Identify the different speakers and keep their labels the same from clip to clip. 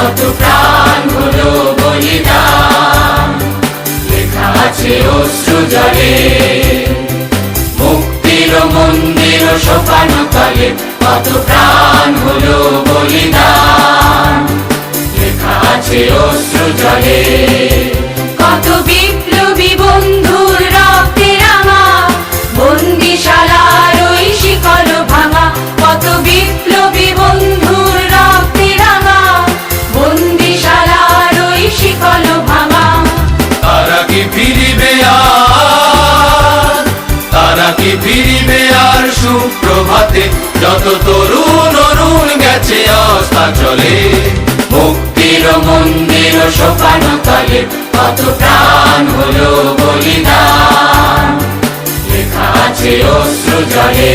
Speaker 1: কত প্রাণ হলো বলিদান, লেখা আছে অশ্রু জলে। মুক্তির মন্দির সোপানো তলে কত প্রাণ হলো বলিদান, লেখা আছে অশ্রু জলে। কত বিপ্লবী বন্ধুর রক্তে রাঙা বন্দিশালার ওই শিকল ভাঙা, কত বিপ্লবী বন্ধুর রক্তে রাঙা বন্দিশালার ওই শিকল ভাঙা।
Speaker 2: তারা কি ফিরিবে আর, তারা কি ফিরিবে আর সুপ্রভাতে, যত তরুণ অরুণ গেছে অস্তাচলে।
Speaker 1: মুক্তির মন্দির সোপানো তলে কত প্রাণ হলো বলিদান, লেখা আছে অশ্রু জলে।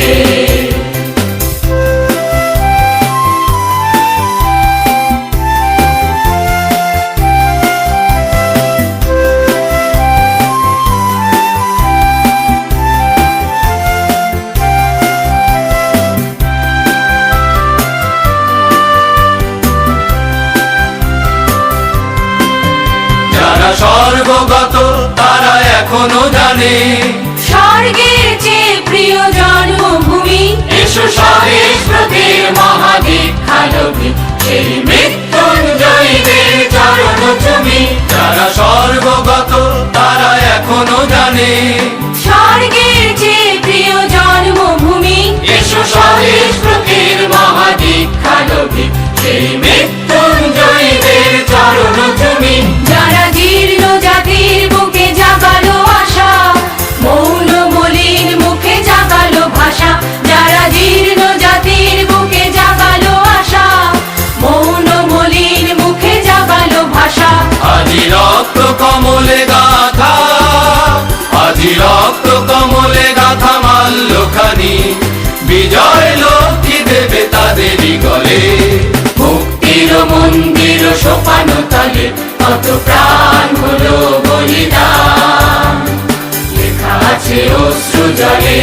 Speaker 2: স্বর্গগত তারা এখনো জানে,
Speaker 1: স্বর্গের চেয়ে প্রিয় জন্মভূমি। এসো স্বদেশ ব্রতের মহাদীক্ষা লোভী, সেই মৃত্যুঞ্জয়ীদের চরণ চুমি।
Speaker 2: যারা স্বর্গগত তারা এখনো জানে,
Speaker 1: স্বর্গের চেয়ে প্রিয় জন্মভূমি। এসো স্বদেশ ব্রতের মহাদীক্ষা লোভী, সেই মৃত্যুঞ্জয়ীদের চরণ চুমি। যারা জীর্ণ জাতির বুকে জাগালো আশা, মৌন মলিন মুখে জাগালো ভাষা। যারা জীর্ণ জাতির বুকে জাগালো আশা, মৌন মলিন মুখে জাগালো ভাষা।
Speaker 2: আজি রক্ত কমলে গাথা, আজি রক্ত কমলে গাথা মাল্যখানি, বিজয় লক্ষ্মী দেবে তাদেরই গলে।
Speaker 1: মুক্তির মন্দির সোপানো তলে কত প্রাণ হলো বলিদান, লেখা আছে অশ্রু জলে।